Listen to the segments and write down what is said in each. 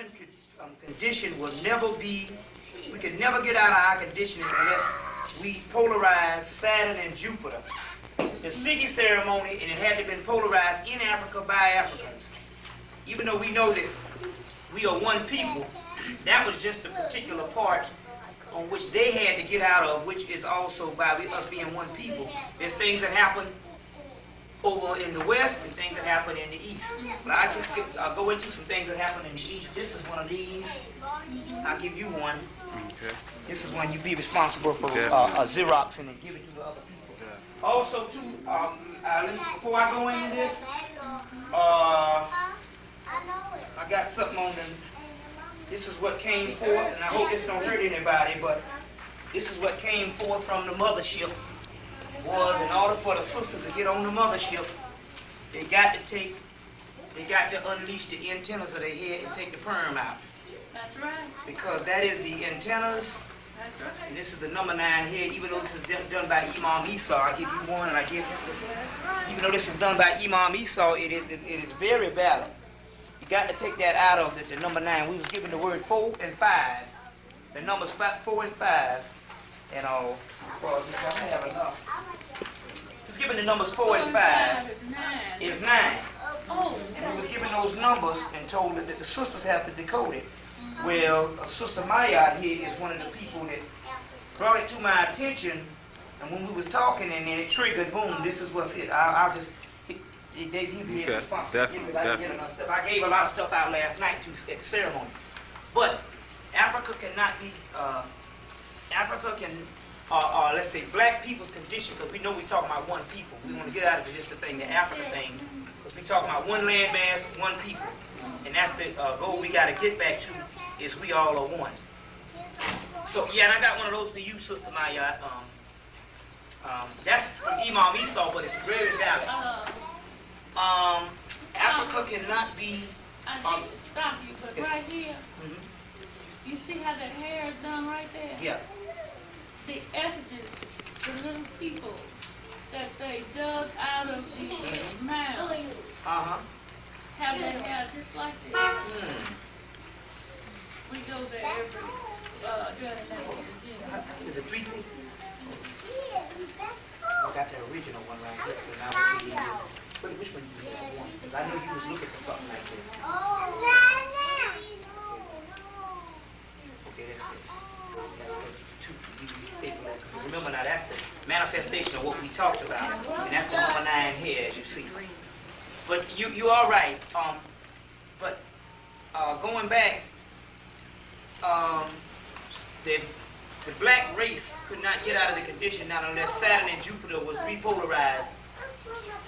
African condition will never be, we can never get out of our condition unless we polarize Saturn and Jupiter. The Sigi ceremony, and it had to been polarized in Africa by Africans. Even though we know that we are one people, that was just the particular part on which they had to get out of, which is also by us being one people. There's things that happen over in the West and things that happen in the East. But I'll go into some things that happen in the East. This is one of these. I'll give you one. Okay. This is one you be responsible for Xerox and then give it to the other people. Yeah. Also, too, before I go into this, I got something on the. This is what came forth, and I hope this don't hurt anybody, but this is what came forth from the mothership. Was in order for the sisters to get on the mothership, they got to unleash the antennas of their head and take the perm out. That's right. Because that is the antennas. That's right. And this is the number 9 head. Even though this is done by Imam Esau, I give you one, and I give you. Even though this is done by Imam Esau, it is very valid. You got to take that out of the number 9. We was given the word 4 and 5. The numbers 4 and 5, and all. Well, I don't have enough. He was given the numbers 4 and 5. Is 9. Oh. And we was given those numbers and told that the sisters have to decode it. Well, Sister Maya here is one of the people that brought it to my attention, and when we was talking and then it triggered, boom, this is what's it. I'll just, he'd be responsible. Definitely. I gave a lot of stuff out last night at the ceremony. But Africa cannot be, Africa can, let's say black people's condition, because we know we're talking about one people. We want to get out of just the thing, the Africa thing. Because we're talking about one landmass, one people. And that's the goal we got to get back to, is we all are one. So, yeah, and I got one of those for you, Sister Maya. That's from Imam Esau, but it's very valid. Africa cannot be... I need to stop you, but right here, you see how that hair is done right there? Yeah. The effigies, the little people that they dug out of the mound, have their hair just like this. We go there every during that. Is it 3 feet? I got the original one right here, so now we can use this. Which one do you want? Because I know you was looking for something like this. Okay, that's it. That's 2. Remember now, that's the manifestation of what we talked about. And that's the number 9 here, as you see. But you are right. But going back, the black race could not get out of the condition not unless Saturn and Jupiter was repolarized.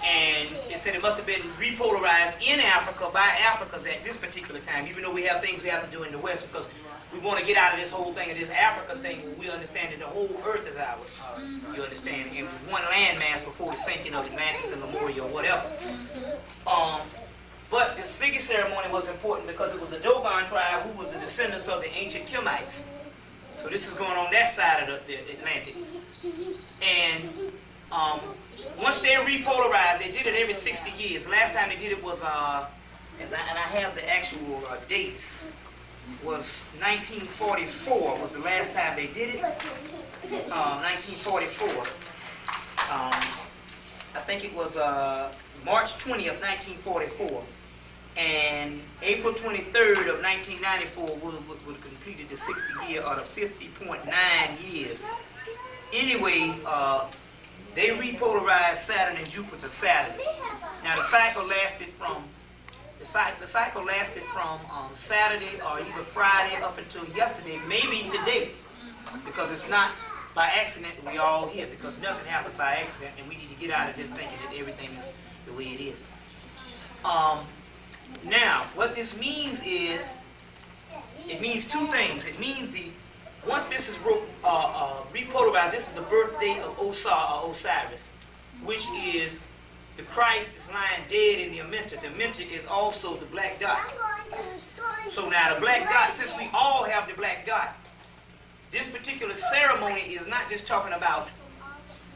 And it said it must have been repolarized in Africa by Africans at this particular time, even though we have things we have to do in the West, because we want to get out of this whole thing, of this Africa thing, where we understand that the whole earth is ours. You understand? And one landmass before the sinking of Atlantis and Lemuria or whatever. But the Sigi ceremony was important because it was the Dogon tribe who was the descendants of the ancient Kemites. So this is going on that side of the Atlantic. And once they're repolarized, they did it every 60 years. The last time they did it was, and I have the actual dates, was 1944 was the last time they did it. 1944. I think it was March 20th, 1944. And April 23rd of 1994 was completed the 60 year or the 50.9 years. Anyway, they repolarized Saturn and Jupiter Saturday. Now the cycle lasted from Saturday or either Friday up until yesterday, maybe today, because it's not by accident we all here, because nothing happens by accident, and we need to get out of just thinking that everything is the way it is. Now, what this means is, it means 2 things. It means once this is repolarized, this is the birthday of Osiris, which is the Christ is lying dead in the Amenta. The Amenta is also the black dot. So now the black dot, since we all have the black dot, this particular ceremony is not just talking about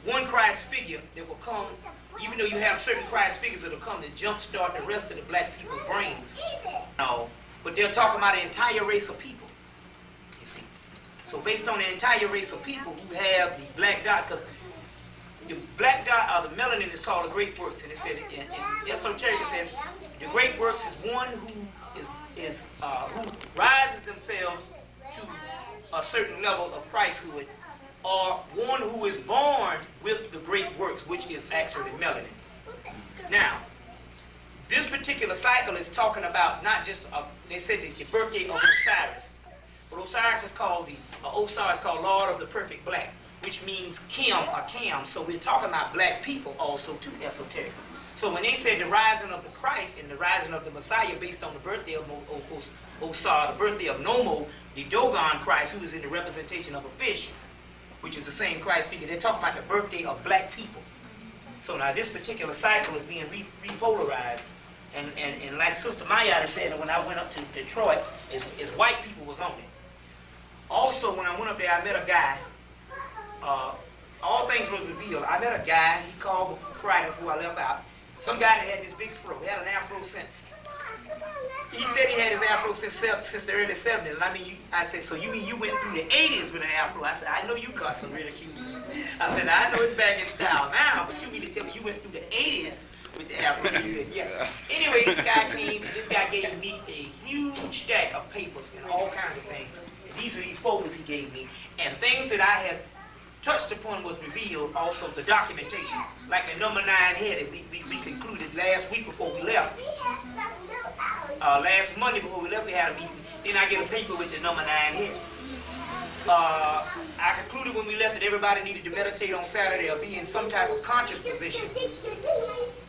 one Christ figure that will come, even though you have certain Christ figures that will come to jumpstart the rest of the black people's brains. No, but they're talking about an entire race of people, you see. So based on the entire race of people who have the black dot, because the black dot or the melanin is called the great works, and it said in esoteric it says the great works is one who who rises themselves to a certain level of Christhood, or one who is born with the great works, which is actually melanin. Now, this particular cycle is talking about not just they said the birthday of Osiris, but Osiris is called Lord of the Perfect Black, which means Kim or Cam. So we're talking about black people also too, esoterically. So when they said the rising of the Christ and the rising of the Messiah based on the birthday of Osar, the birthday of Nomo, the Dogon Christ, who is in the representation of a fish, which is the same Christ figure, they're talking about the birthday of black people. So now this particular cycle is being repolarized, and like Sister Maya said, when I went up to Detroit, is white people was on it. Also, when I went up there, I met a guy. All things were revealed. I met a guy. He called Friday before I left out. Some guy that had this big fro. He had an afro since. He said he had his afro since the early 70s. I said, so you mean you went through the 80s with an afro? I said, I know you got some really cute. I said, I know it's back in style now, but you mean to tell me you went through the 80s with the afro? He said, yeah. Anyway, this guy came, and this guy gave me a huge stack of papers and all kinds of things. And these are these folders he gave me, and things that I had touched upon was revealed, also the documentation, like the number 9 headed we concluded last week before we left. Last Monday before we left, we had a meeting. Then I get a paper with the number 9 headed. I concluded when we left that everybody needed to meditate on Saturday or be in some type of conscious position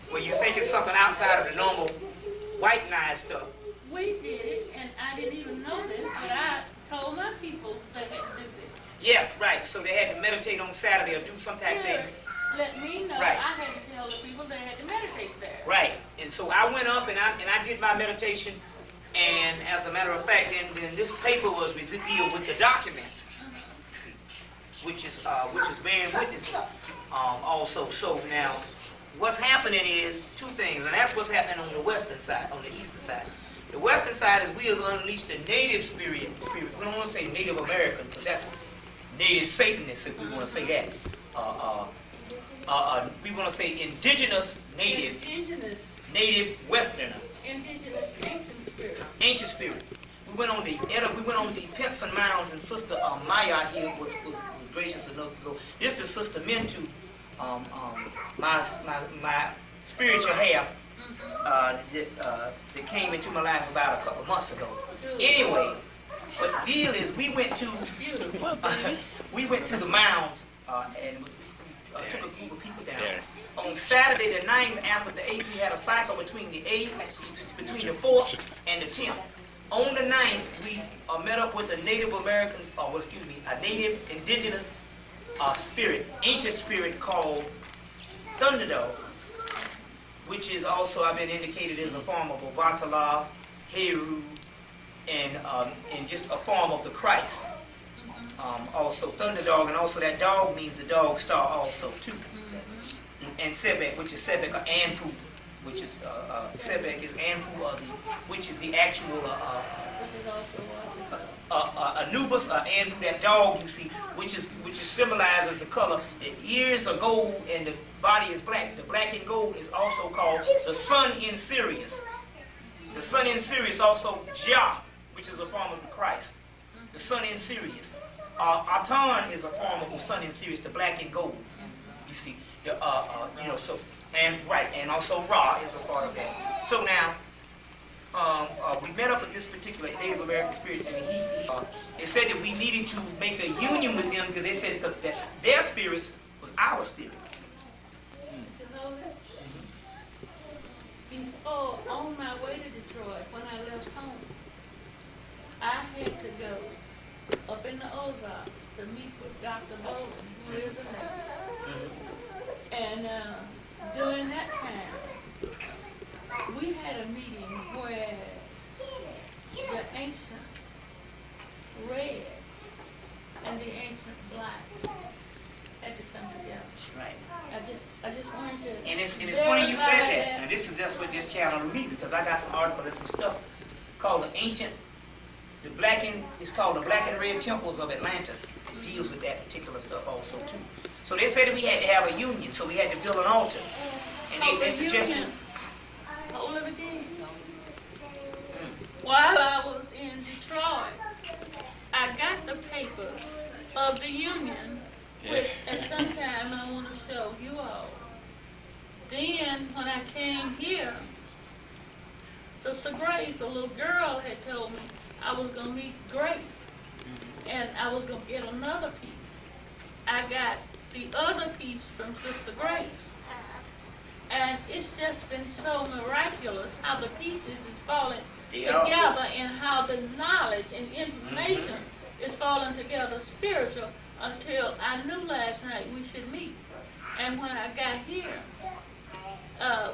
where you're thinking something outside of the normal white line stuff. We did it, and I didn't even know this, but I told my people they had to do this. Yes, right. So they had to meditate on Saturday or do some type of thing. Let me know. Right. I had to tell the people they had to meditate Saturday. Right. And so I went up and I did my meditation, and as a matter of fact, then this paper was revealed with the documents, which is bearing witness also. So now, what's happening is two things, and that's what's happening on the western side, on the eastern side. The western side is we have unleashed the native spirit. We don't want to say Native American, but that's native Satanists, if we want to say that. We want to say indigenous native, native Westerner. Indigenous ancient spirit. Ancient spirit. We went on the Pinson Mounds, and Sister Maya here was gracious enough to go. This is Sister Mintu, my spiritual half that came into my life about a couple months ago. Anyway, but the deal is we went to the mounds and took a group of people down. On Saturday the 9th, after the 8th, we had a cycle between the 8th, between the 4th and the 10th. On the 9th, we met up with a Native American, a native indigenous spirit, ancient spirit called Thunderdog, which is also, I've been indicated as a form of Obatala, Heru, and just a form of the Christ. Also Thunderdog, and also that dog means the dog star also too. And Sebek, which is Sebek or Anpu, which is Sebek is Anpu, which is the actual Anubis or Anpu, that dog you see, which is symbolized as the color. The ears are gold and the body is black. The black and gold is also called the sun in Sirius. The sun in Sirius also Jah, which is a form of the Christ. The sun in Sirius. Atan is a form of the sun in Sirius, the black and gold. You see, and also Ra is a part of that. So now, we met up with this particular Native American spirit, and they said that we needed to make a union with them because they said that their spirits was our spirits. Before, on my way to Detroit, when I left home, I had to go up in the Ozarks to meet with Dr. Bowling, who is a nurse. And during that time, we had a meeting where the ancients red and the ancient black had to come together. Right. I just wanted to. And it's funny you said that. And this is just what this channel to me, because I got some articles and some stuff called the ancient, it's called the Black and Red Temples of Atlantis. It deals with that particular stuff also too. So they said that we had to have a union, so we had to build an altar. And they suggested. Hold it again. While I was in Detroit, I got the paper of the union, which at some time I want to show you all. Then when I came here, Sister Grace, a little girl, had told me I was going to meet Grace, and I was going to get another piece. I got the other piece from Sister Grace. And it's just been so miraculous how the pieces is falling together and how the knowledge and information is falling together spiritual until I knew last night we should meet. And when I got here,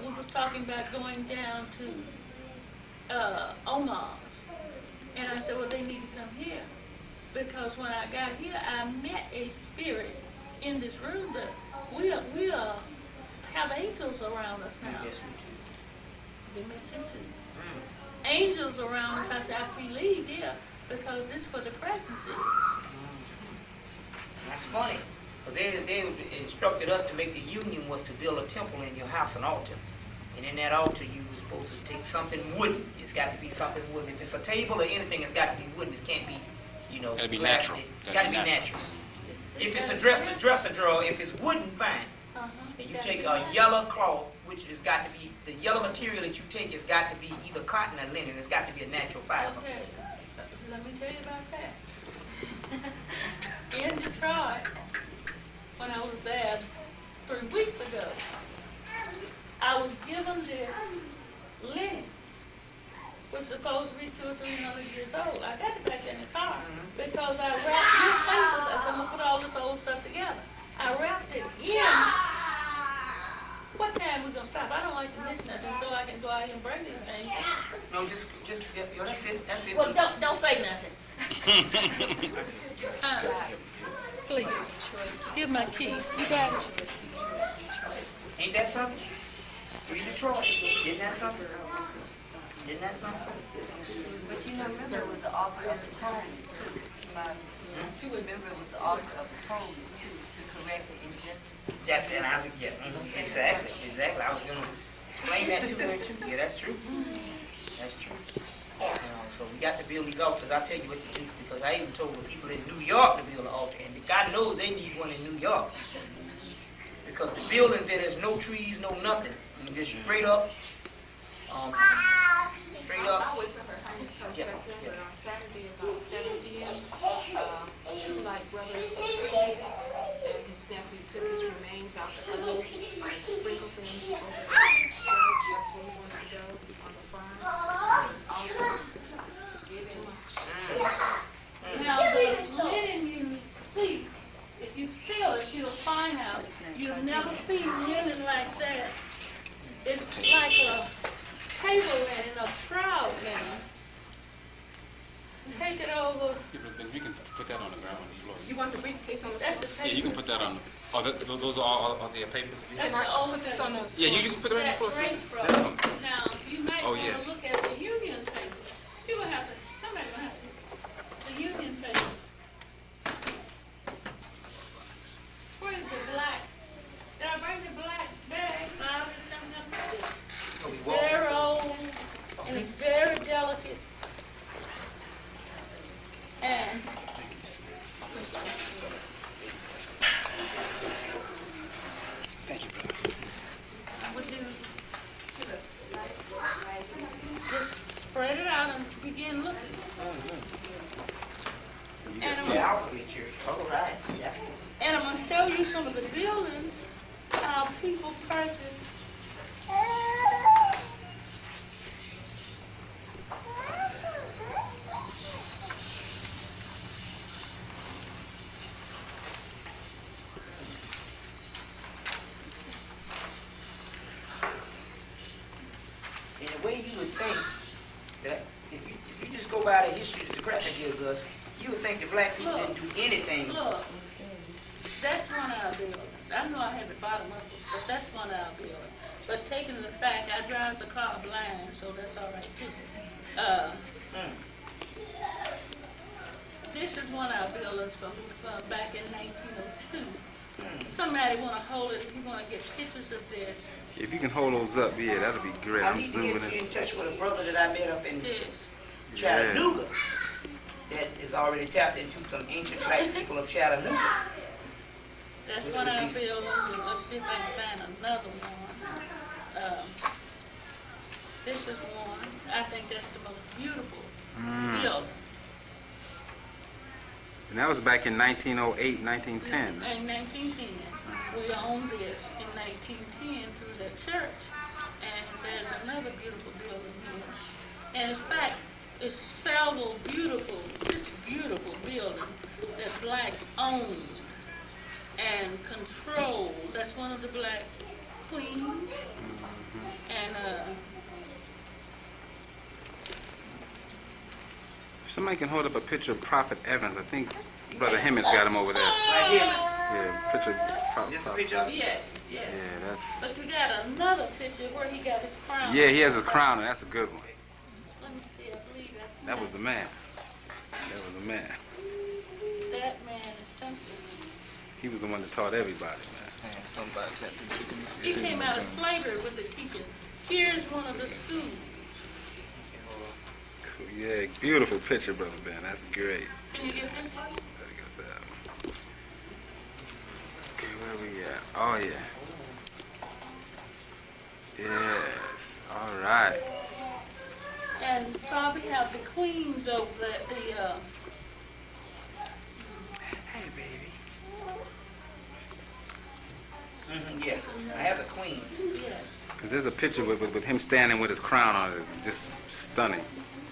we was talking about going down to Omar's. And I said, well, they need to come here. Because when I got here, I met a spirit in this room that we have angels around us now. Yes, we do. They mentioned too. Angels around us. I said, I can't leave here because this is where the presence is. That's funny. Because they instructed us to make the union was to build a temple in your house, an altar. And in that altar, you were supposed to take something wooden. It's got to be something wooden. If it's a table or anything, it's got to be wooden. It can't be, Gotta be plastic. natural. It's got to be natural. If it's a dresser drawer, if it's wooden, fine. And you take a yellow cloth, which has got to be, the yellow material that you take has got to be either cotton or linen. It's got to be a natural fiber. Okay, let me tell you about that. In Detroit, when I was there 3 weeks ago, I was given this linen, which is supposed to be 200 or 300 years old. I got it back in the car because I wrapped newspapers. I said, I'm going to put all this old stuff together. I wrapped it in. What time we going to stop? I don't like to miss nothing, so I can go out here and bring these things. No, just, that's it, that's it. Well, don't say nothing. Please, give my keys. You got it. Ain't that something? Free Detroit. Isn't that something? Isn't that something? But you know, remember it was the altar of atonement too. Remember it was the altar of atonement too, to correct the injustices. That's it. Exactly. I was going to explain that to her too. Yeah, that's true. That's true. So we got to build these altars. I'll tell you what to do because I even told the people in New York to build an altar, and God knows they need one in New York because the building there, there's no trees, no nothing. You just straight up. I went to her house but on Saturday about 7 p.m. Two like brothers and his nephew took his remains out the oven and sprinkled them over the church. That's where we wanted to go on the farm. It was awesome. Too much. Now the linen you see, if you feel it, you'll find out. You've never seen linen like that. It's like a table linen, a shroud linen. Take it over. You can put that on the ground on the floor. You want the briefcase on the That's the floor? Yeah, you can paper. put that on. Those are all the papers. That's the old Put this on the Yeah, you can put it on the that floor. Grace See? brought. Now, you might Oh, want yeah. to look at the union paper. You're going to have to, somebody's going to have to, the union paper. Where's the black? Did I bring the black bag? It's very old, and it's very delicate. And Thank you, brother. would you just spread it out and begin looking? And Yeah, I'll meet you. All right. That's cool. And I'm going to show you some of the buildings, how people purchased. In a way, you would think that if you just go by the history that the Cracker gives us, you would think the black people didn't do anything. Look, that's one of our buildings. I know I have the bottom of it, but that's one of our buildings. But taking the fact I drive the car blind, so that's all right too. This is one of our buildings from back in 1902. Somebody want to hold it, you want to get pictures of this. If you can hold those up, yeah, that'll be great. I I'm need to zooming get you in. in touch with a brother that I met up in This. Chattanooga that is already tapped into some ancient black people of Chattanooga. That's one of our buildings, and let's see if I can find another one. This is one. I think that's the most beautiful building. And that was back in 1908, 1910. In 1910. We owned this in 1910 through the church. And there's another beautiful building here. And in fact, it's several beautiful building that blacks owned and controlled. That's one of the black queens. And Somebody can hold up a picture of Prophet Evans. I think Brother Hemmitt's got him over there. Right here. Yeah, picture of Just a Prophet. picture of it? yes, yes. Yeah, that's. But you got another picture where he got his crown. Yeah, he has a crown. That's a good one. Let me see, I believe That was the man. That was the man. that man is something. He was the one that taught everybody, man. Saying something about that. He came out of slavery with the teaching. Here's one of the schools. Cool. Yeah, beautiful picture, Brother Ben. That's great. Can you get this one? Gotta get that one. Okay, where we at? Oh, yeah. Yes. All right. And probably have the queens over there, Hey, baby. Yes, I have the queens. yes, Because there's a picture with him standing with his crown on it. It's just stunning.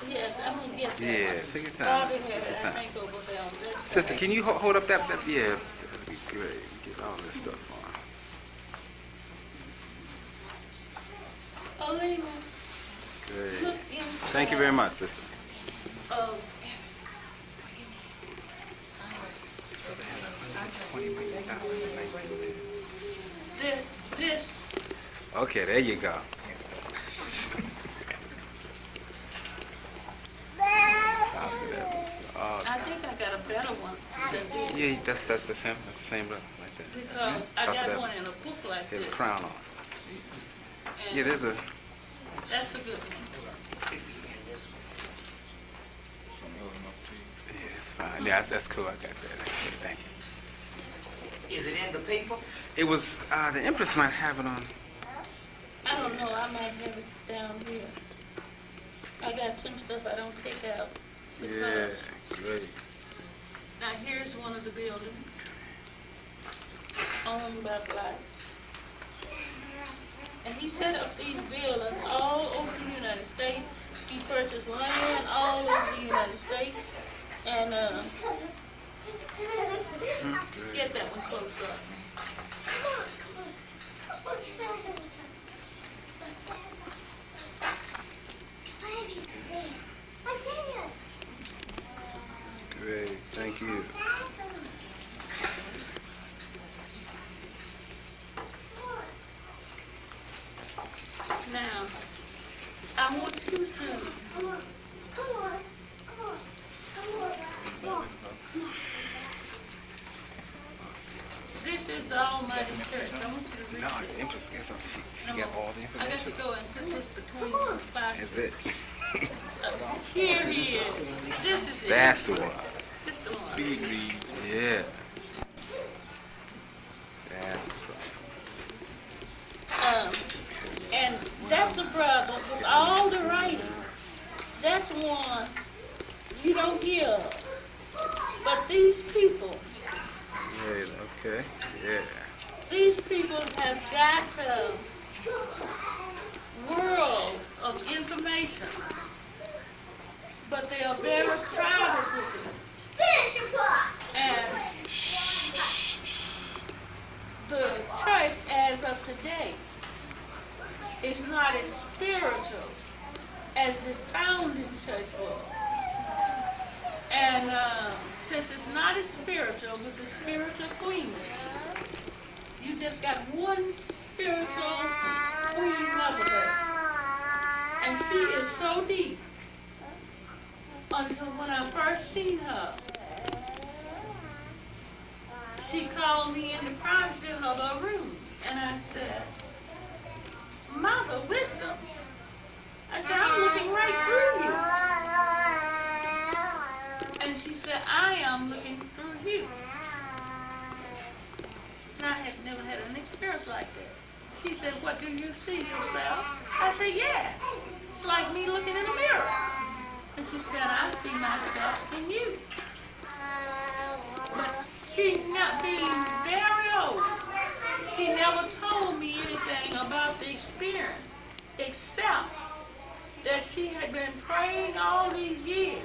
yes, I'm gonna get that. Yeah, take your time. Probably Take have your it, I time. think, over there on this Sister, side. can you hold up that? Yeah, that'd be great. Get all this stuff on. Alina, Great. look inside. Thank you very much, sister. Of this, Okay, there you go. I think I got a better one than this. Yeah, that's the same. That's the same brother right there. Because I Prophet got one Evans. in a book like His this. crown on. And Yeah, there's a. that's a good one. Yeah, it's fine. Yeah, that's cool. I got that. That's it. Thank you. Is it in the paper? It was the Empress might have it on. I don't know, I might have it down here. I got some stuff I don't take out. Yeah, great. Now here's one of the buildings owned by blacks. And he set up these buildings all over the United States. He purchased land all over the United States. And get that one close up. Great. Thank you. Now, I want you to this is the Almighty Church. I want you to read No, this. the Empress got something. She got all the I got to information. go and put this between some That's boxes. it. Here he is. This is it. That's the one. This is the one. Speed read. Yeah. That's the problem. And that's a brother with all the writing. That's one you don't hear of. But these people, Great. Okay. Yeah. these people have got a world of information. But they are very private with it. And the church as of today is not as spiritual as the founding church was. And since it's not as spiritual with the spiritual queen, you just got one spiritual queen mother there. And she is so deep until when I first seen her, she called me in the privacy of her room, and I said, Mother Wisdom, I said, I'm looking right through you. And she said, I am looking through you. And I had never had an experience like that. She said, what do you see yourself? I said, yes. It's like me looking in a mirror. And she said, I see myself in you. But she not being very old, she never told me anything about the experience, except that she had been praying all these years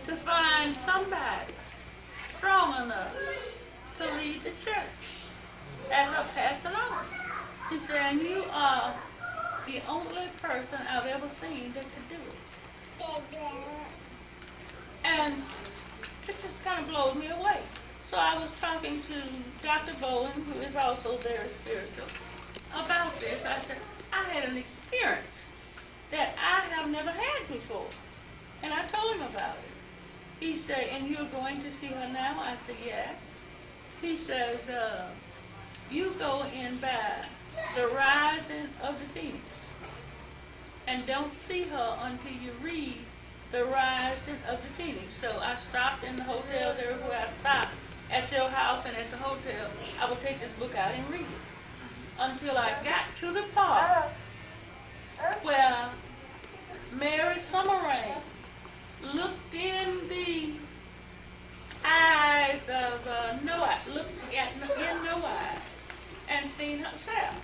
to find somebody strong enough to lead the church at her passing on. She said, and you are the only person I've ever seen that could do it. And it just kind of blows me away. So I was talking to Dr. Bowen, who is also very spiritual, about this. I said, I had an experience that I have never had before. And I told him about it. He said, and you're going to see her now? I said, yes. He says, you go in by the rising of the Phoenix. And don't see her until you read the rising of the Phoenix. So I stopped in the hotels everywhere I stopped. At your house and at the hotel, I would take this book out and read it. Until I got to the part where Mary Summerrain looked in the eyes of Noah, looked at in Noah and seen herself.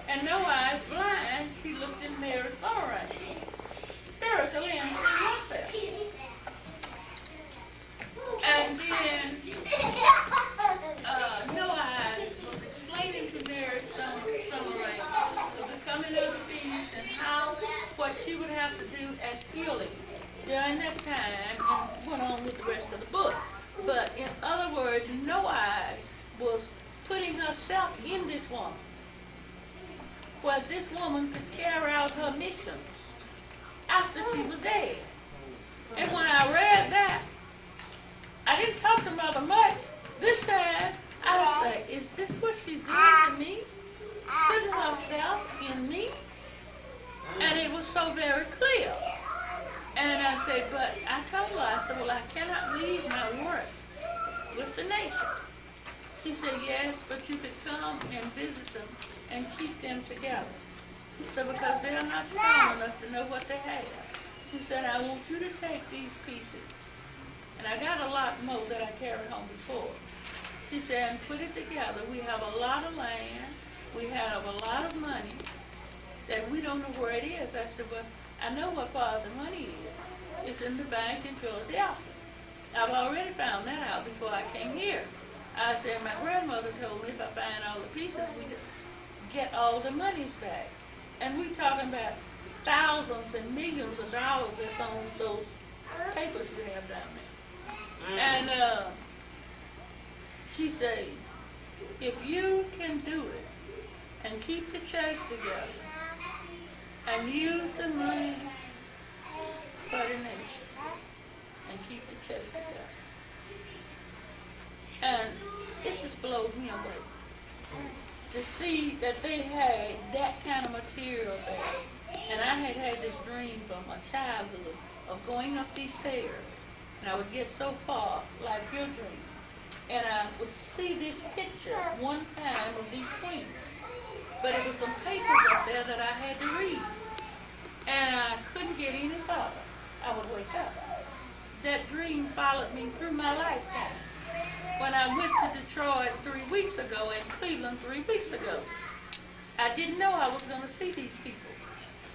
And Noah is blind, she looked in Mary Summerrain spiritually and seen herself. And then Noah was explaining to Mary Summerrain the coming of the Phoenix and what she would have to do as healing during that time, and went on with the rest of the book. But in other words, Noah was putting herself in this woman, where this woman could carry out her missions after she was dead. And when I read that, I didn't talk to Mother much. This time, I said, is this what she's doing to me? Putting herself in me? And it was so very clear. And I said, but I told her, I said, well, I cannot leave my work with the nation. She said, yes, but you could come and visit them and keep them together. So because they're not strong enough to know what they have. She said, I want you to take these pieces. And I got a lot more that I carried home before. She said, and put it together. We have a lot of land. We have a lot of money that we don't know where it is. I said, well, I know what part of the money is. It's in the bank in Philadelphia. I've already found that out before I came here. I said, my grandmother told me if I find all the pieces, we could get all the monies back. And we're talking about thousands and millions of dollars that's on those papers we have down there. And she said, if you can do it and keep the church together and use the money for the nation and keep the church together. And it just blows me away to see that they had that kind of material there. And I had had this dream from my childhood of going up these stairs. And I would get so far, like your dream. And I would see this picture one time of these queens. But it was some papers up there that I had to read. And I couldn't get any farther. I would wake up. That dream followed me through my lifetime. When I went to Detroit 3 weeks ago and Cleveland 3 weeks ago, I didn't know I was going to see these people.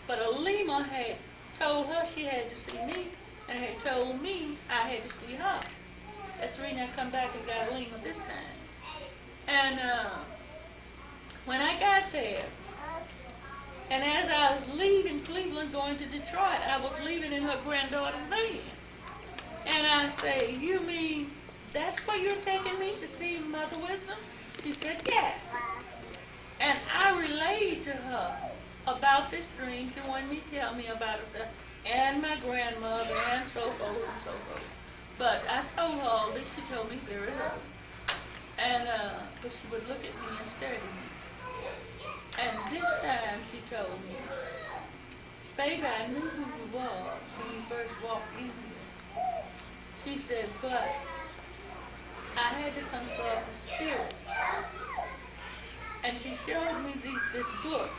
But Alima had told her she had to see me, and had told me I had to see her. That's the reason I come back and got Alima this time. And when I got there, and as I was leaving Cleveland going to Detroit, I was leaving in her granddaughter's van. And I say, you mean that's where you're taking me to see Mother Wisdom? She said, yeah. And I relayed to her about this dream. She wanted me to tell me about it. and my grandmother, and so forth and so forth. But I told her all this. She told me very little. And, but she would look at me and stare at me. And this time she told me, baby, I knew who you was when you first walked in here. She said, but I had to consult the spirit. And she showed me this book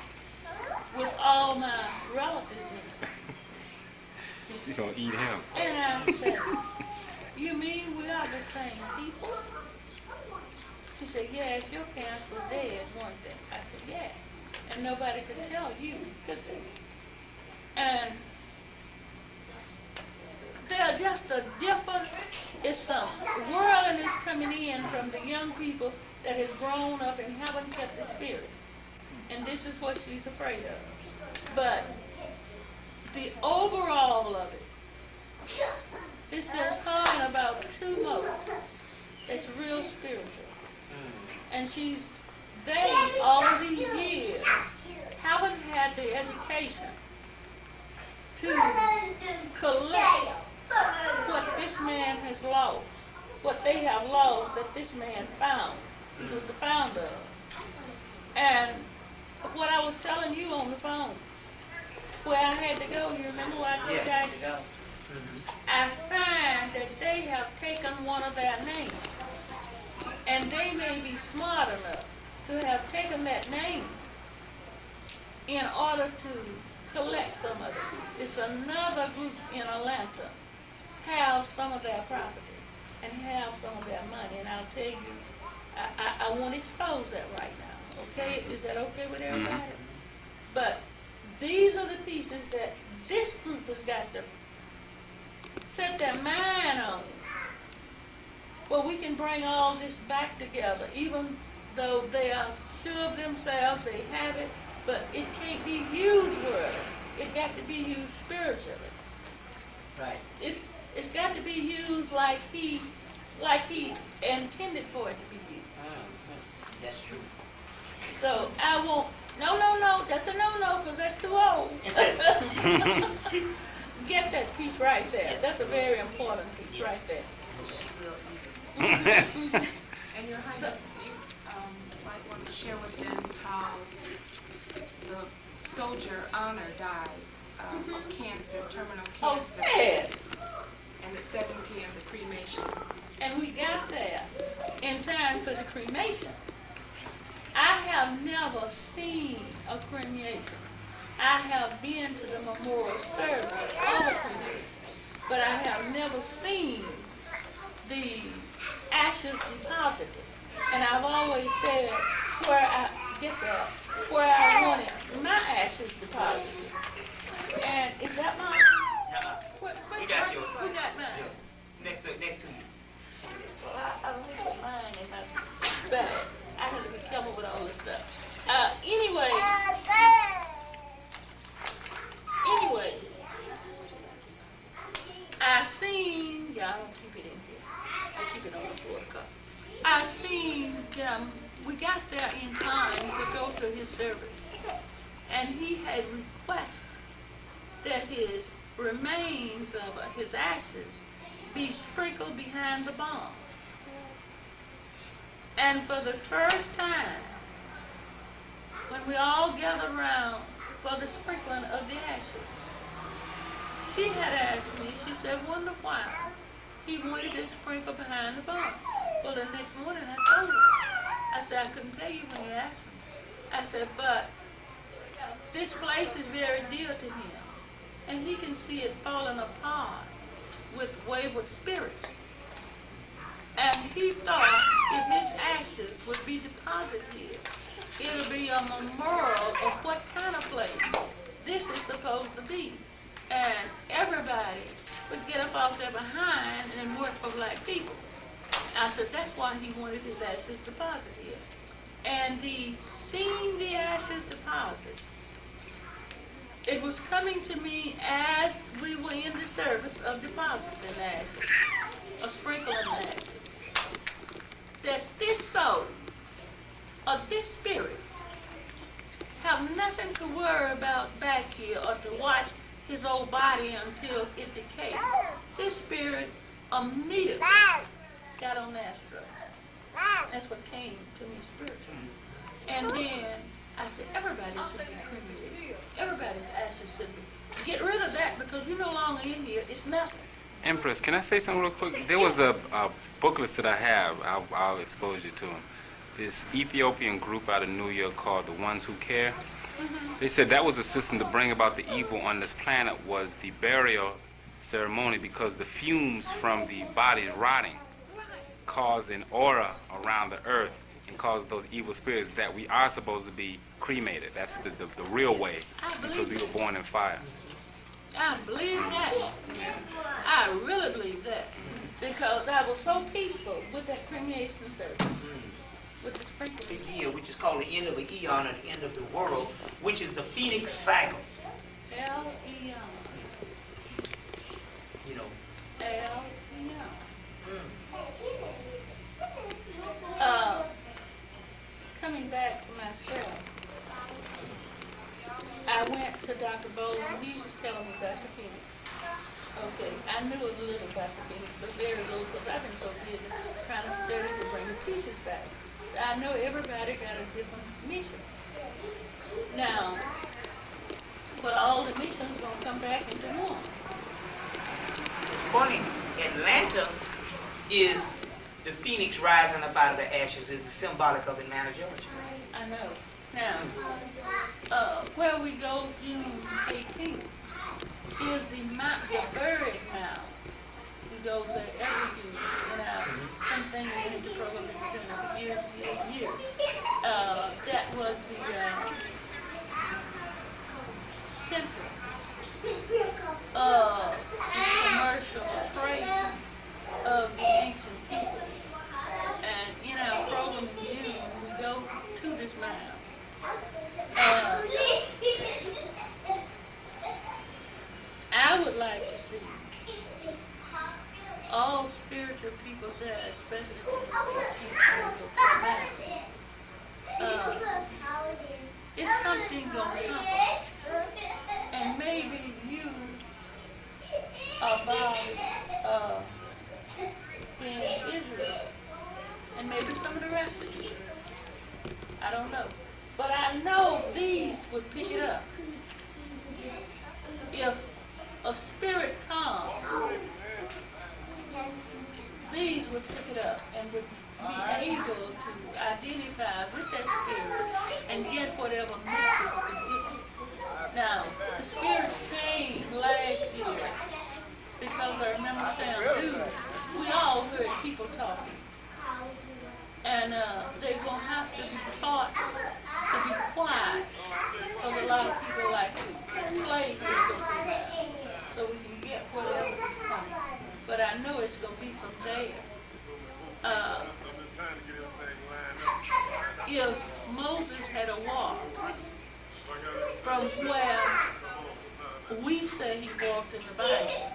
with all my relatives in it. She's gonna eat him. And I said, you mean we are the same people? She said, yes, your parents were dead, weren't they? I said, yeah. And nobody could tell you, could they? And they're just a different, it's a worldliness coming in from the young people that has grown up and haven't kept the spirit. And this is what she's afraid of. But the overall of it, it's just talking about two modes. It's real spiritual. And they, all these years, haven't had the education to collect what this man has lost, what they have lost that this man found. He was the founder of. And what I was telling you on the phone, where I had to go, you remember where I told you I had to go? I find that they have taken one of their names. And they may be smart enough to have taken that name in order to collect some of it. It's another group in Atlanta have some of their property and have some of their money. And I'll tell you, I won't expose that right now. Okay? Is that okay with everybody? But these are the pieces that this group has got to set their mind on. Well, we can bring all this back together, even though they are sure of themselves, they have it, but it can't be used worldly. It got to be used spiritually. Right. It's got to be used like he intended for it to be used. That's true. So I won't. No, that's a no, because that's too old. Get that piece right there. That's a very important piece right there. And Your Highness, you might want to share with them how the soldier Honor died of cancer, terminal cancer. Oh, yes. And at 7 p.m. the cremation. And we got there in time for the cremation. I have never seen a cremation. I have been to the memorial service of a cremation, but I have never seen the ashes deposited. And I've always said where I wanted my ashes deposited. And is that mine? We got yours. Who got mine? It's next to you. Well, I don't put mine in my bag. I have to be careful with all this stuff. Anyway, I seen, y'all don't keep it in here. I keep it on the floor. I seen them, we got there in time to go to his service. And he had requested that his remains of his ashes be sprinkled behind the bomb. And for the first time, when we all gathered around for the sprinkling of the ashes, she had asked me, she said, wonder why he wanted to sprinkle behind the bomb. Well, the next morning I told her. I said, I couldn't tell you when you asked me. I said, but this place is very dear to him, and he can see it falling apart with wayward spirits. And he thought if his ashes would be deposited here, it'll be a memorial of what kind of place this is supposed to be. And everybody would get up off their behind and work for black people. I said, that's why he wanted his ashes deposited here. And seeing the ashes deposited, it was coming to me as we were in the service of depositing ashes, a sprinkling ashes, that this soul or this spirit have nothing to worry about back here or to watch his old body until it decayed. His spirit immediately got on that stroke. That's what came to me spiritually. And then I said, everybody should be cremated. Everybody's ashes should be. Get rid of that because you're no longer in here. It's nothing. Empress, can I say something real quick? There was a booklet that I have. I'll expose you to them. This Ethiopian group out of New York called The Ones Who Care. They said that was a system to bring about the evil on this planet was the burial ceremony because the fumes from the bodies rotting cause an aura around the earth and cause those evil spirits that we are supposed to be cremated. That's the real way because we were born in fire. I believe that. I really believe that. Because I was so peaceful with that cremation service. With the sprinkling. Year, which is called the end of the eon or the end of the world, which is the Phoenix cycle. L-E-O. You know. L-E-O. Coming back to myself, I went to Dr. Bowles and he was telling me about the Phoenix. Okay, I knew a little about the Phoenix, but very little because I've been so busy trying to study to bring the pieces back. I know everybody got a different mission. Now, but all the missions going to come back into one. It's funny, Atlanta is the phoenix rising up out of the ashes, is the symbolic of Atlanta, Georgia. I know. Now, where we go June 18th is the buried mound. We go there every June. And I've been singing the program for years. That was the center of the commercial trade of the ancient people. And in our program in June, we go to this mound. I would like to see all spiritual people there, especially from the 18th century. It's something going to happen. And maybe you about being Israel. And maybe some of the rest of you. I don't know. But I know these would pick it up. If a spirit comes, these would pick it up and would be able to identify with that spirit and get whatever message is given. Now, the spirits came last year because I remember saying, dude, we all heard people talking. And they're going to have to be taught to be quiet. So a lot of people like to play so we can get whatever is coming. But I know it's going to be from there. If Moses had a walk from where we say he walked in the Bible,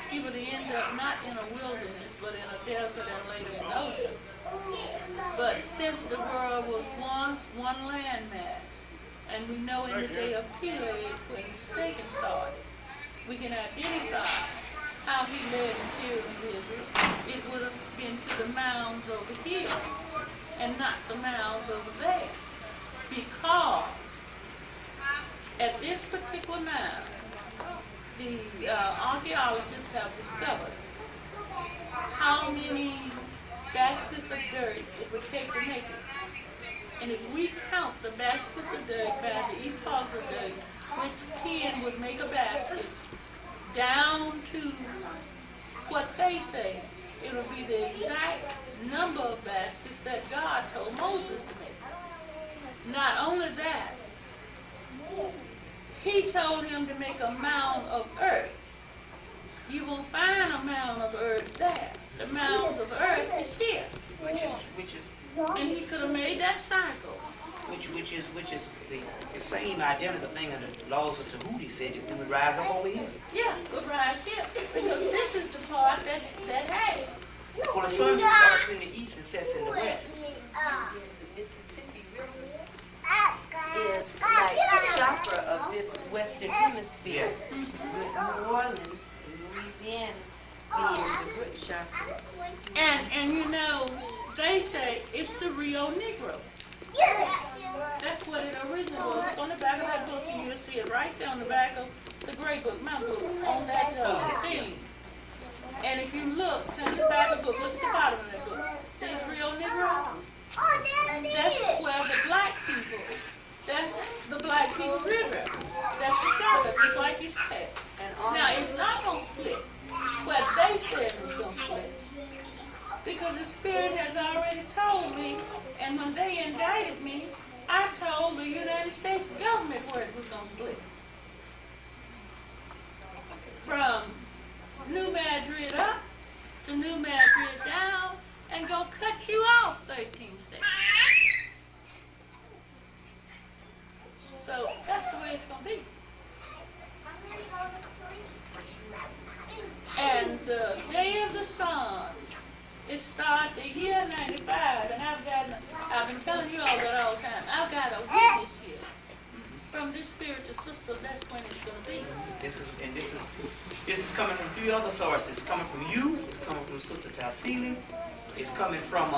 he would end up not in a wilderness, but in a desert and later in the ocean. But since the world was once one landmass, and we know in the day of period when Satan started, we can identify how he led the children of Israel. It would have been to the mounds over here and not the mounds over there. Because at this particular mound, the archaeologists have discovered how many baskets of dirt it would take to make it. And if we count the baskets of dirt by the epochs of dirt, which 10 would make a basket, down to what they say, it would be the exact number of baskets that God told Moses to make. Not only that, he told him to make a mound of earth. You will find a mound of earth there. The mound of earth is here. Which is And he could have made that cycle. which is the same identical thing in the laws of Tahuti said that we would rise up over here. Yeah, would rise here. Because this is the part that had. Well, the sun starts in the east and sets in the west. The Mississippi River is like the chakra of this Western Hemisphere, with New Orleans and Louisiana being the root chakra. And you know, they say it's the Rio Negro. That's what it originally was. Look on the back of that book, and you'll see it right there on the back of the gray book, my book, on that thing. And if you look, turn the back of the book, look at the bottom of that book. See, it's Rio Negro. That's where the black people, that's the black people's river. That's the chakra, just like you said. Now, it's not going to split. What they said was going to split. Because the Spirit has already told me, and when they indicted me, I told the United States government where it was going to split. From New Madrid up to New Madrid down, and go cut you off 13 states. So that's the way it's going to be. And the day of the sun, it starts the year 95, and I've been telling you all that all the time. I've got a witness here from this spiritual sister. That's when it's going to be. This is coming from 3 other sources. It's coming from you. It's coming from Sister Tarsili. It's coming from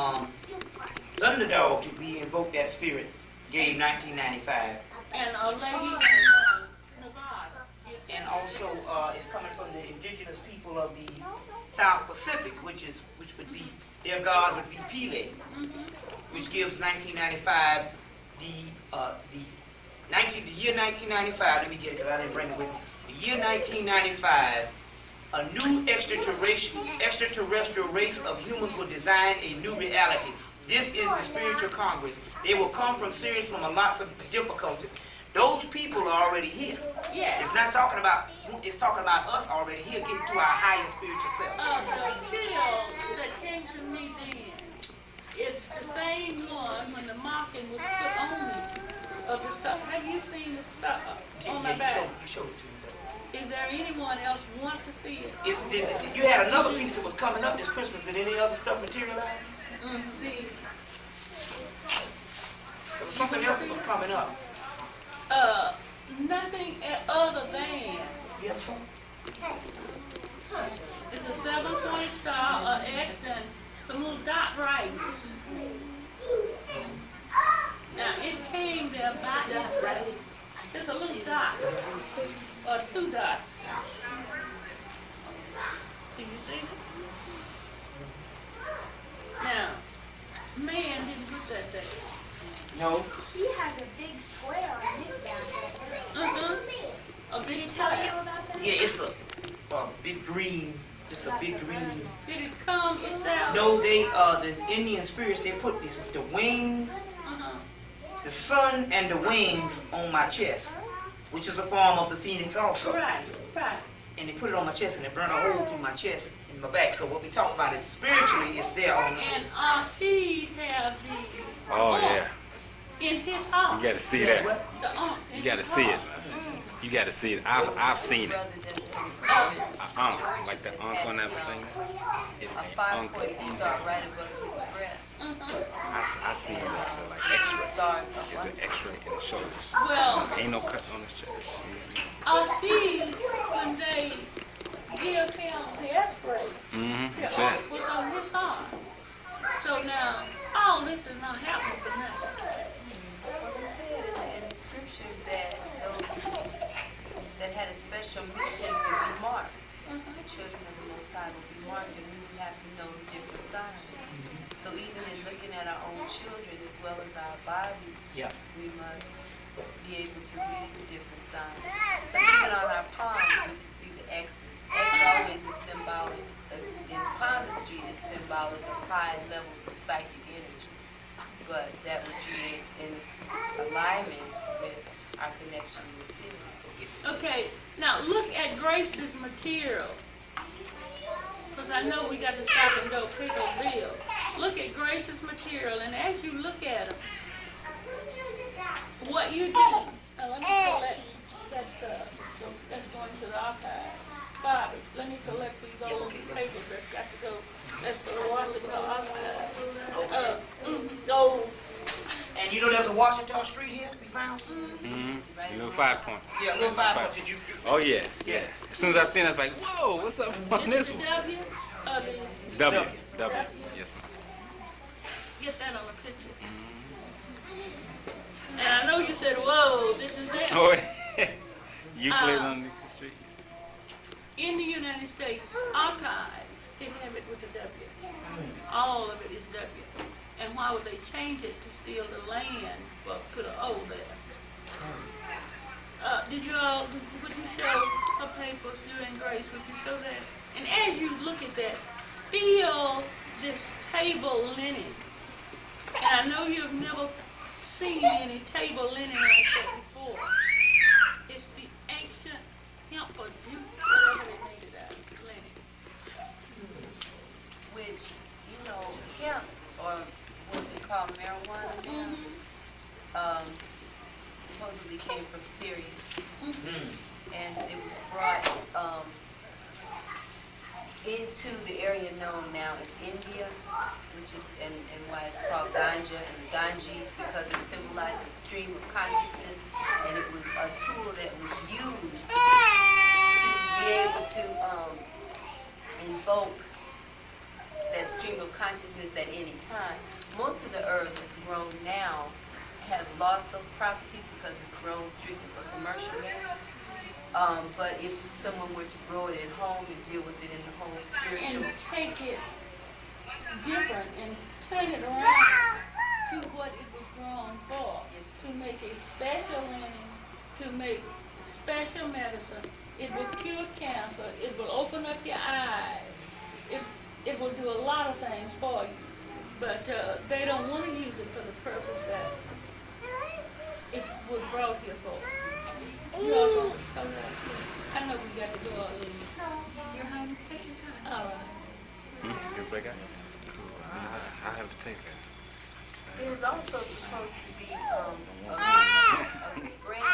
Underdog. We invoked that spirit. Gave 1995. And a lady in Nevada. And also, it's coming from the indigenous people of the South Pacific, which would be their god would be Pele, which gives 1995 the year 1995. Let me get it because I didn't bring it with me. The year 1995, a new extraterrestrial race of humans will design a new reality. This is the spiritual Congress. They will come from Sirius from lots of difficulties. Those people are already here. Yeah. It's not talking about, it's talking about us already here getting to our higher spiritual self. The shield that came to me then, it's the same one when the mocking was put on me of the stuff. Have you seen the stuff on my back? You showed it to me. Is there anyone else want to see it? You had another piece that was coming up this Christmas. Did any other stuff materialize? See, There was something else that was coming up. nothing other than You have something? it's a 7-point star, X, and some little dot writings. Now it came there by itself. It's a little dot, or 2 dots. Do you see it? Now, man didn't get that day. No. He has a big square on his down there. A big Did he tell you square. about that? Yeah, it's a big green, just a big green. Did it come itself? No, the Indian spirits, they put the wings, the sun and the wings on my chest, which is a form of the phoenix also. Right. And they put it on my chest and it burned a hole through my chest and my back. So what we talk about is spiritually, it's there on And she have the Oh, yeah. in his heart. You got to see that. The You got to see it. You got to see it. I've seen it. Brother that's Like the on that thing. It's a an 5-pointed star right above his breast. I see it like X-ray. Stars It's up an X-ray in the shoulders. Well, Ain't no cut on his chest. she, when they give him the X-ray, That's it it. was on his heart. So now, all this is not happening for nothing. Well, it said in the scriptures that those that had a special mission would be marked. The children of the Most High would be marked, and we would have to know the different signs. So even in looking at our own children as well as our bodies, we must be able to read the different signs. But even on our palms, we can see the X's. X always is symbolic. In palmistry, it's symbolic of high levels of psychic energy. But that would create in alignment with our connection with Sirius. Okay, now look at Grace's material. Because I know we got to stop and go pay those bills. Look at Grace's material, and as you look at them, what you do, now let me collect that stuff that's going to the archive. Bobby, let me collect these old papers that's got to go, that's for the Washitaw archive. And you know there's a Washitaw Street here we found? Mm-hmm. Little 5 point. Yeah, little 5 point. Did you? Oh yeah, yeah. As soon as I seen it, I was like, whoa, what's up on Is this it the one? W or the, W. W. Yes, ma'am. get that on the picture. And I know you said, whoa, this is them. Oh, Euclid on the street. In the United States Archives, they have it with a W. All of it is W. And why would they change it to steal the land but put an O there? Would you show her papers during Grace? Would you show that? And as you look at that, feel this table linen. And I know you've never seen any table linen like that before. It's the ancient hemp or jute, whatever they made it out of, linen. Which, you know, hemp, or what they call marijuana now, supposedly came from Sirius. And it was brought into the area known now as India, which is, and why it's called ganja and Ganges, because it symbolized the stream of consciousness, and it was a tool that was used to be able to invoke that stream of consciousness at any time. Most of the herb that's grown now has lost those properties because it's grown strictly for commercial use. But if someone were to grow it at home and deal with it in the whole spiritual... And take it different and turn it around to what it was grown for. Yes. To make a special linen, to make special medicine. It will cure cancer. It will open up your eyes. It will do a lot of things for you. But they don't want to use it for the purpose that it was brought here for. You all going to show that? I know we got to do all this. Your Highness, take your time. All right. You break out? Cool. I have to take that. It is also supposed to be a branch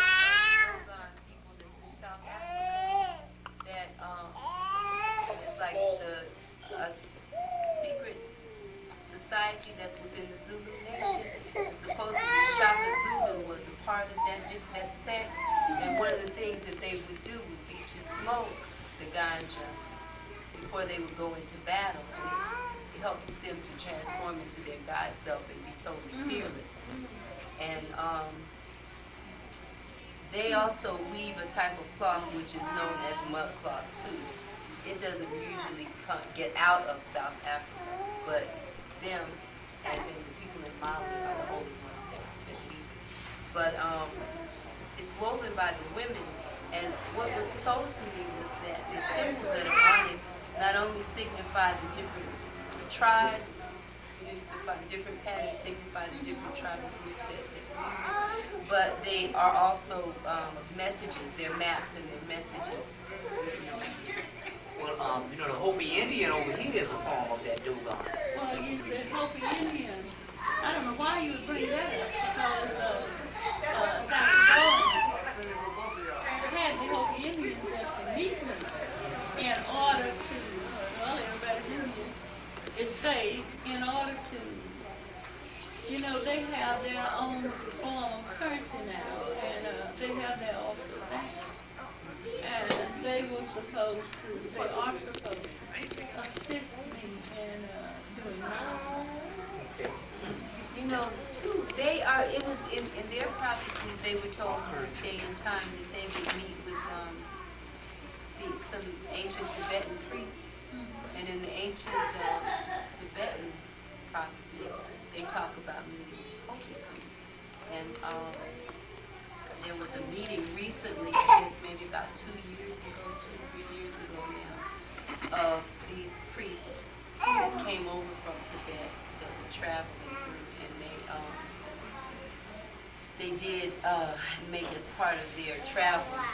of Dogon people that's in South Africa that is like a secret society that's within the Zulu nation. Supposedly Shaka Zulu was a part of that sect, and one of the things that they would do would be to smoke the ganja before they would go into battle. And it helped them to transform into their God self and be totally fearless. And they also weave a type of cloth which is known as mud cloth too. It doesn't usually get out of South Africa, but them, as in the people in Mali, are the only ones that weave it. But it's woven by the women, and what was told to me was that the symbols that are on it not only signify the different tribes, different patterns signify the different tribal groups that weave, but they are also messages, they're maps and they're messages. Well, you know, the Hopi Indian over here is a form of that Dogon. Well, you said Hopi Indian. I don't know why you would bring that up, because Dr. Bowen had the Hopi Indians up to meet me in order to, well, everybody's Indian, is saved in order to, you know, they have their own form of currency now, and they have their official thing. And they are supposed to assist me in doing that. You know, too, it was in their prophecies, they were told in this day and time that they would meet with some ancient Tibetan priests. And in the ancient Tibetan prophecy, they talk about meeting Hopi priests. And there was a meeting recently, I guess maybe about 2 years ago, 2 or 3 years ago now, of these priests that came over from Tibet that were traveling through, and they did make as part of their travels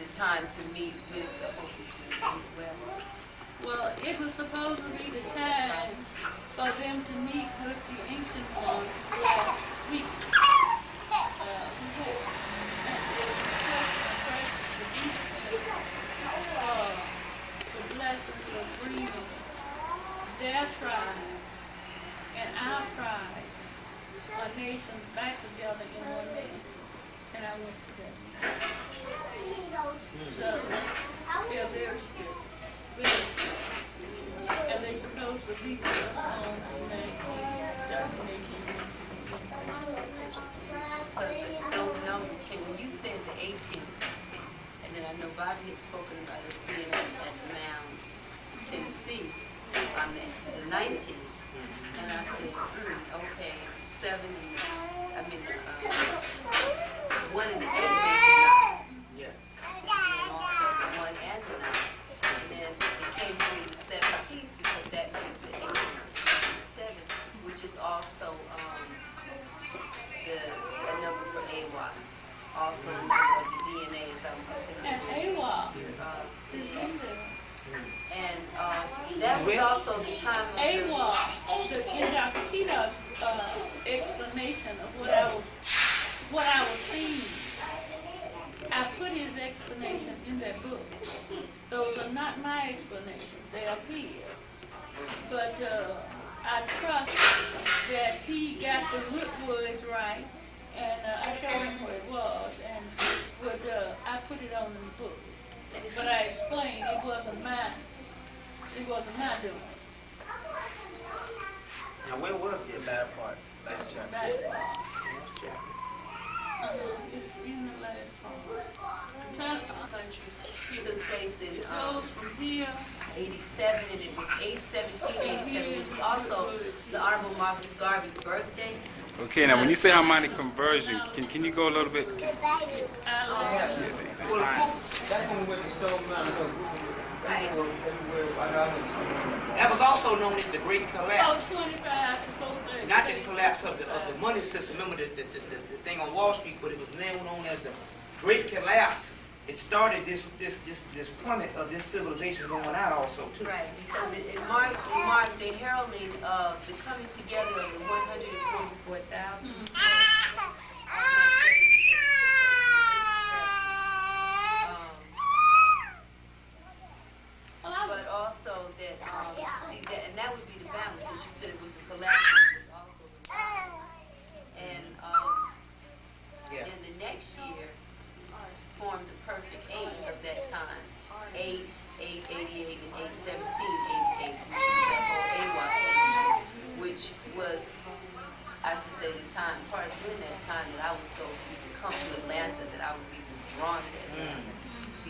the time to meet with the Hopis in the West. Well, it was supposed to be the time for them to meet with the ancient ones last week. The blessings of bringing their tribe and our tribes a nation back together in one nation. And I went to that meeting. So, they're very strict. Really strict. And they're supposed to be with us on 19, 'Cause those numbers came, when you said the 18, and then I know Bobby had spoken about us being at Mound, Tennessee, on the 19th, and I said, okay, 7 and, I mean, 1 and the 8 made Yeah. and also the 1 and the 9, and then it came to be the 17th, because that makes the 8 and the 7, which is also, the number for AWAS, also the number of the DNA, as I was looking and at. AWOL. And that was also the time of AWOL, in Dr. Peter's explanation of what I was seeing. I put his explanation in that book. Those are not my explanations, they are his. But I trust that he got the root words right, and I showed him where it was, and I put it on in the book. But I explained it wasn't mine. It wasn't my doing. Now, where was this? That part, last chapter. Right. It's in the last part. country took place in Goes from here. 87, and it was 8/17/87, which is also the Honorable Marcus Garvey's birthday. Okay, now when you say harmonic conversion, can you go a little bit? I That's when we went to Stone Mountain. Right. That was also known as the Great Oh, Collapse. 25 supposed to. Not the collapse of the money system. Remember the thing on Wall Street, but it was now known as the Great Collapse. It started this plummet of this civilization going out also too. Right, because it marked the heralding of the coming together of the 144,000. But also that, see that, and that would be the balance, since you said it was a collapse, it was also the balance. And Yeah. then the next year formed the perfect 8 of that time. 8, 88, and 8/17, 88, which was that whole AWAS age, which was, I should say, the time, part during that time that I was told you could come to Atlanta, that I was even drawn to Atlanta.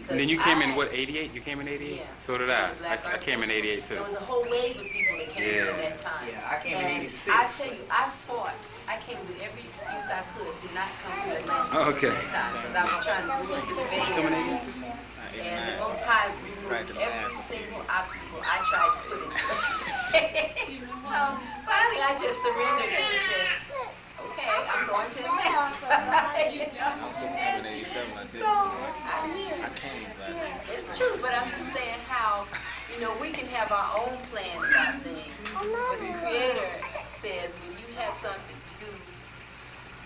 And then you came in what, 88? You came in 88? Yeah. So did I. I came in 88 too. There was a whole wave of people that came in at that time. Yeah, I came in And 86. I tell you, I fought. I came with every excuse I could to not come to Atlanta Okay. this time, because I was trying to move to the Bay Area. And the Most High removed every single obstacle I tried to put in. So finally, I just surrendered and said, okay, I'm going to Atlanta. I was supposed to come in 87, I didn't. I came, but It's true, but I'm just saying how, we can have our own plans about things. But the Creator says when you have something to do,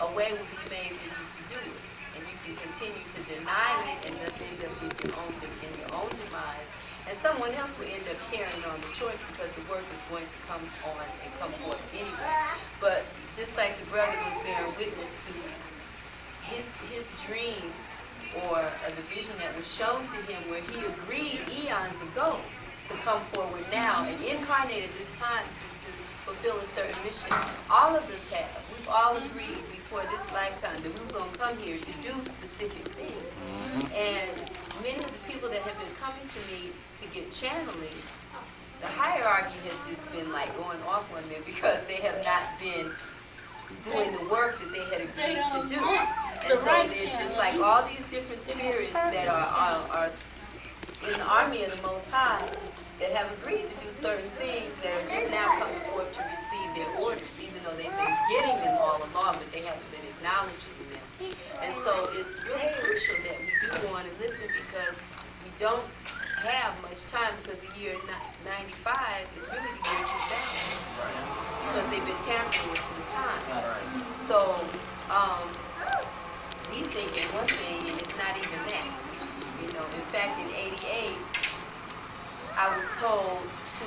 a way will be made for you to do it. And you can continue to deny it and just end up in your own demise. And someone else will end up carrying on the torch because the work is going to come on and come forth anyway. But just like the brother was bearing witness to his dream or the vision that was shown to him where he agreed eons ago to come forward now and incarnate at this time to fulfill a certain mission. All of us have. We've all agreed before this lifetime that we were going to come here to do specific things. And many of the people that have been coming to me to get channelings, the hierarchy has just been like going off on them because they have not been doing the work that they had agreed to do. And so it's just like all these different spirits that are in the army of the Most High that have agreed to do certain things that are just now coming forth to receive their orders, even though they've been getting them all along, but they haven't been acknowledging them. And so it's really crucial that we do go on and listen because we don't have much time because the year 95 is really the year 2000 because they've been tampering with the time. So we think in one thing and it's not even that. In fact in 88 I was told to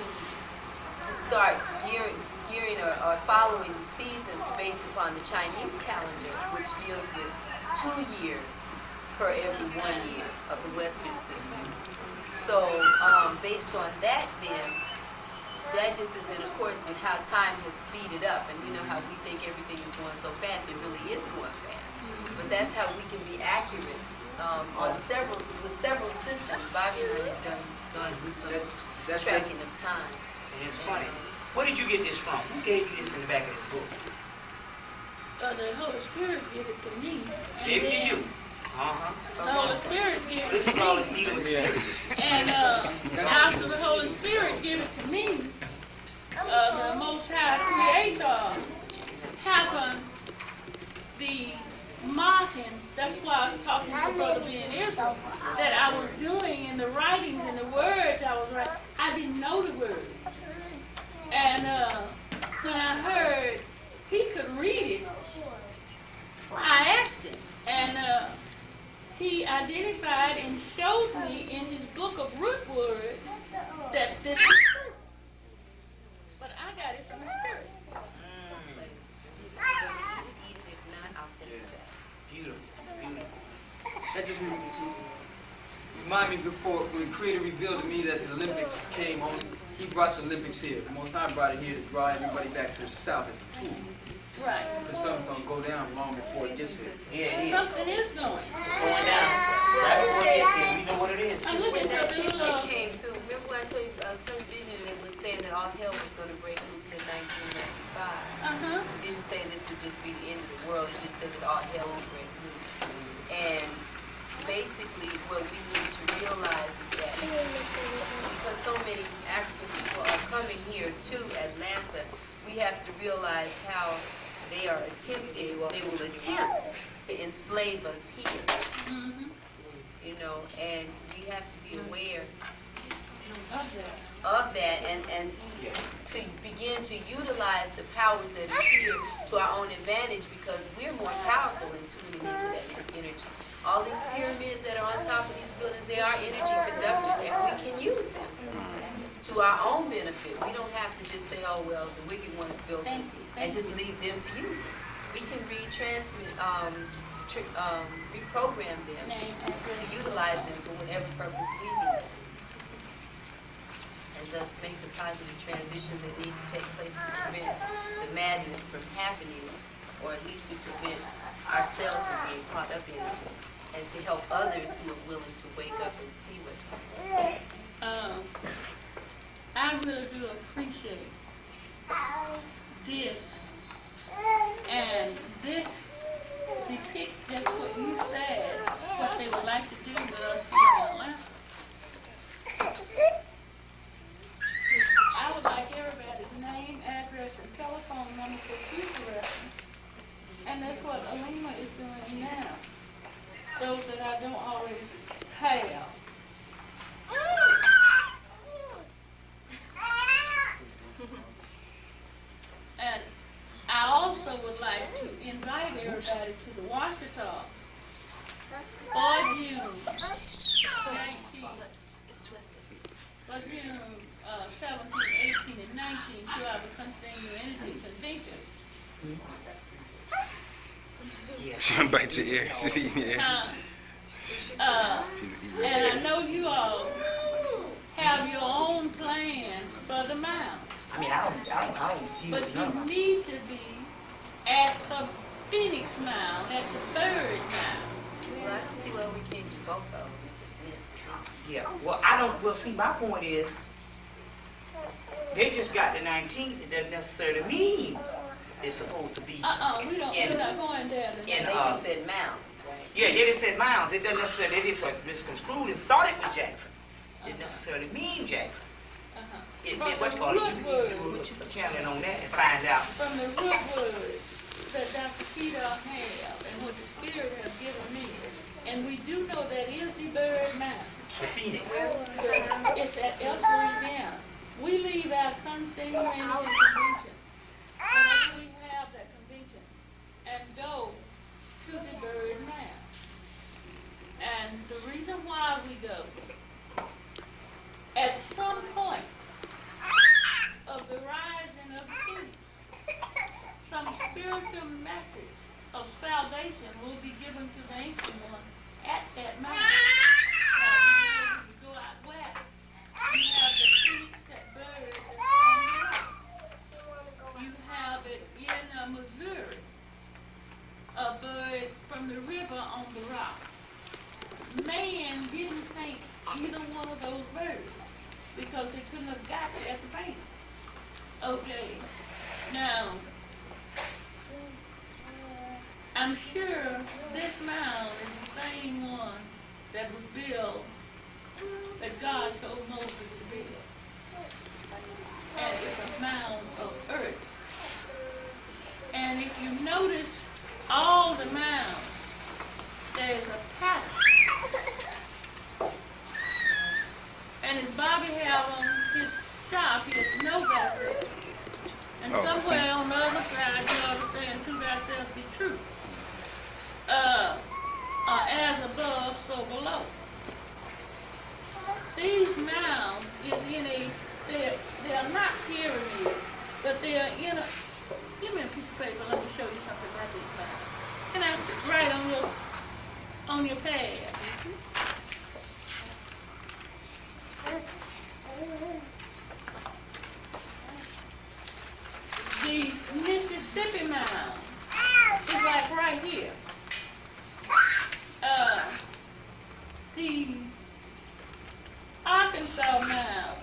to start gearing or following the seasons based upon the Chinese calendar, which deals with 2 years per every 1 year of the Western system. So based on that then, that just is in accordance with how time has speeded up. And you know how we think everything is going so fast, it really is going fast. But that's how we can be accurate on several systems. Bobby and I have gone through some tracking of time. And it's funny. Where did you get this from? Who gave you this in the back of this book? The Holy Spirit gave it to me. Gave it to you. The Holy Spirit gave it This to is all it's me. dealing with serious. And after the Holy Spirit gave it to me, the Most High Creator happened the markings. That's why I was talking to Brother Ben Israel, that I was doing in the writings and the words I was writing. I didn't know the words. And when I heard he could read it, I asked him. And he identified and showed me in his book of root words that this is true. But I got it from the Spirit. If not, I'll take it back. Beautiful, beautiful. That just remind me before when the Creator revealed to me that the Olympics came on. He brought the Olympics here. The Most High brought it here to draw everybody back to the south as a tool. Right. Because something's going to go down long before it gets here. Yeah, it is. Something is going. Going down. Right before it gets here. We know what it is. I'm looking When that for the picture little. came through, remember when I told you, I was telling you vision and it was saying that all hell was going to break loose in 1995. It didn't say this would just be the end of the world, it just said that all hell would break loose. And basically what we need to realize is that because so many African people are coming here to Atlanta, we have to realize how they will attempt to enslave us here. You know, and we have to be aware of that and to begin to utilize the powers that are here to our own advantage, because we're more powerful in tuning into that energy. All these pyramids that are on top of these buildings, they are energy conductors, and we can use them to our own benefit. We don't have to just say, oh, well, the wicked ones built it, and just leave them to use it. We can reprogram them to utilize them for whatever purpose we need to. And thus make the positive transitions that need to take place to prevent the madness from happening, or at least to prevent ourselves from being caught up in it, and to help others who are willing to wake up and see what's happening. I really do appreciate this. And this depicts just what you said, what they would like to do with us here in Atlanta. I would like everybody's name, address, and telephone number for future reference. And that's what Alima is doing now. Those that I don't already have. And I also would like to invite everybody to the Washitaw for June 19th. For June 17, 18, and 19 to our Consumer Energy Convention. She'll bite your ear. She's eating your ear. She's eating your And ear. I know you all have your own plans for the mound. I mean, I don't deal But with none of you them. need to be at the Phoenix Mound, at the third mound. Well, I don't see why we can't do both of them if it's meant to be. Yeah, well, I don't, well, see, my point is, they just got the 19th. It doesn't necessarily mean it's supposed to be. We're not going there And tonight. they just said mounds, right? Yeah, they just said Mounds. It doesn't necessarily, they just misconstrued and thought it was Jackson. It didn't necessarily mean Jackson. It From what the you call it, root you words. channeling on that and find out. From the root words that Dr. Peter have and what the Spirit has given me. And we do know that is the bird mound. The Phoenix. It's at El Louisiana. We leave our Consumer Energy Convention. Whenever we have that convention, and go to the bird mound. And the reason why we go, at some point of the spiritual message of salvation will be given to the ancient one at that mountain. Now, you go out west, you have the phoenix, that bird that's on the rock. You have it in Missouri, a bird from the river on the rock. Man didn't think either one of those birds because they couldn't have got it at the base. Okay, now, I'm sure this mound is the same one that was built, that God told Moses to build. And it's a mound of earth. And if you notice all the mounds, there's a pattern. And as Bobby have on his shop, he has no thyself. And somewhere on the other side, you ought to say, and to thyself be true. As above, so below. These mounds is in a, they are not pyramids, but they are in a, give me a piece of paper, let me show you something about these mounds. And that's right on your pad. The Mississippi mound is like right here. The Arkansas mound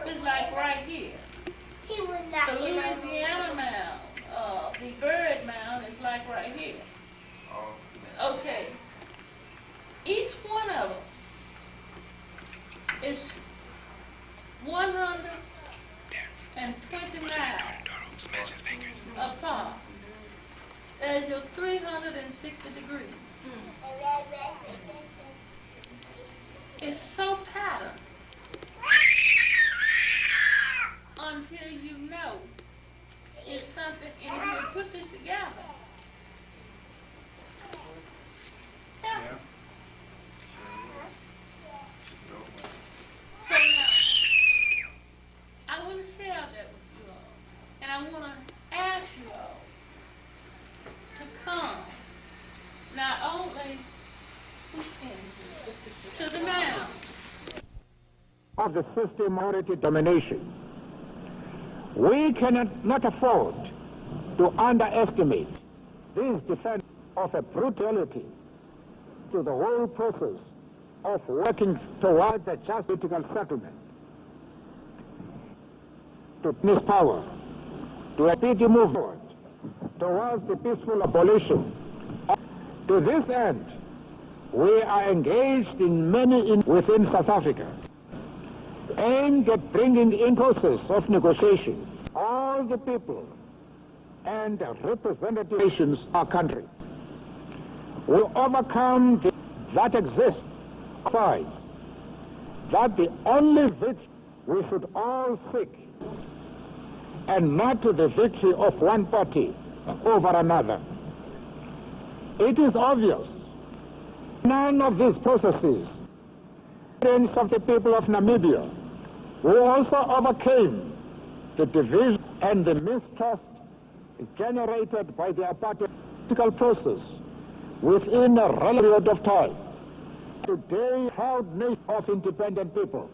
is like right here. The Louisiana mound, the bird mound is like right here. Okay. Each one of them is 120 miles apart. There's your 360 degrees. It's so patterned until you know it's something, and if you put this together, yeah. So now, I want to share that with you all, and I want to ask you all to come, not only to the mound of the systematic domination. We cannot afford to underestimate this defense of a brutality to the whole process of working towards a just political settlement, to this power, to a speedy movement towards the peaceful abolition. To this end, we are engaged in many within South Africa, aimed at bringing in process of negotiation all the people and representations of our country. We overcome that exists sides, that the only victory we should all seek, and not to the victory of one party over another. It is obvious none of these processes of the people of Namibia, who also overcame the division and the mistrust generated by the apartheid political process within a relative period of time. Today, proud nation of independent people.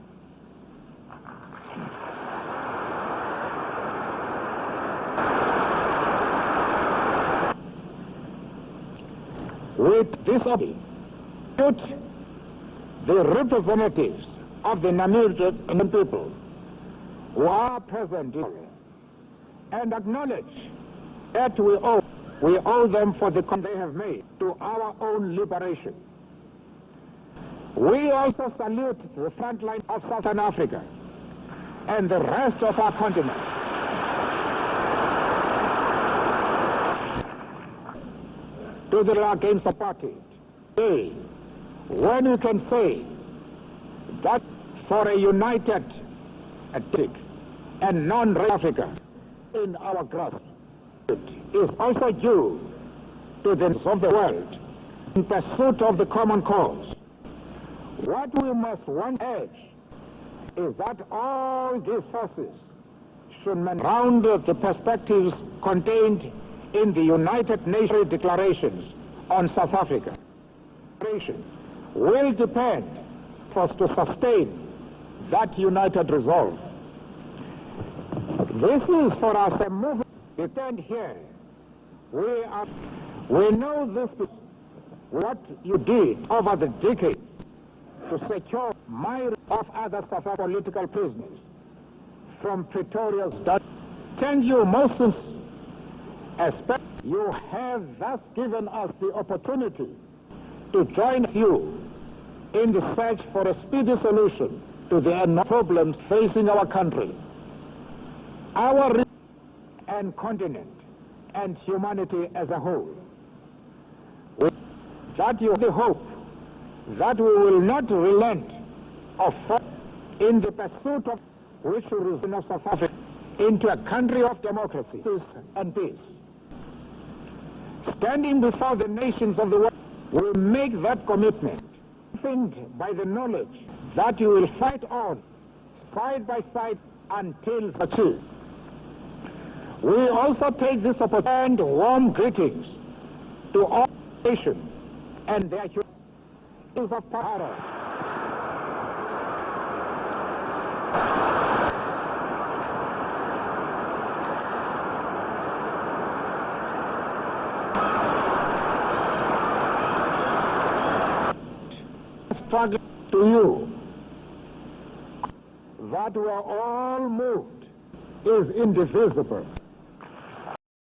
With this object, the representatives of the Namibian people who are present and acknowledge that we owe them for the contribution they have made to our own liberation. We also salute the front line of Southern Africa and the rest of our continent. To the law against apartheid, today, when we can say that for a united, and non-racial Africa in our grasp, it is also due to the of the world in pursuit of the common cause. What we must once urge is that all these forces around the perspectives contained in the United Nations declarations on South Africa will depend for us to sustain that united resolve. This is for us a movement. We stand here. We know this is what you did over the decades to secure my of other South African political prisoners from Pretoria's death. Thank you most especially. You have thus given us the opportunity to join you in the search for a speedy solution to the problems facing our country, our region and continent, and humanity as a whole. That you the hope that we will not relent of in the pursuit of which will resolve South Africa into a country of democracy and peace. Standing before the nations of the world, we make that commitment, strengthened by the knowledge that you will fight on, side by side, until achieved. We also take this opportunity and warm greetings to all nations and their humans of power. Struggle to you that we are all moved is indivisible.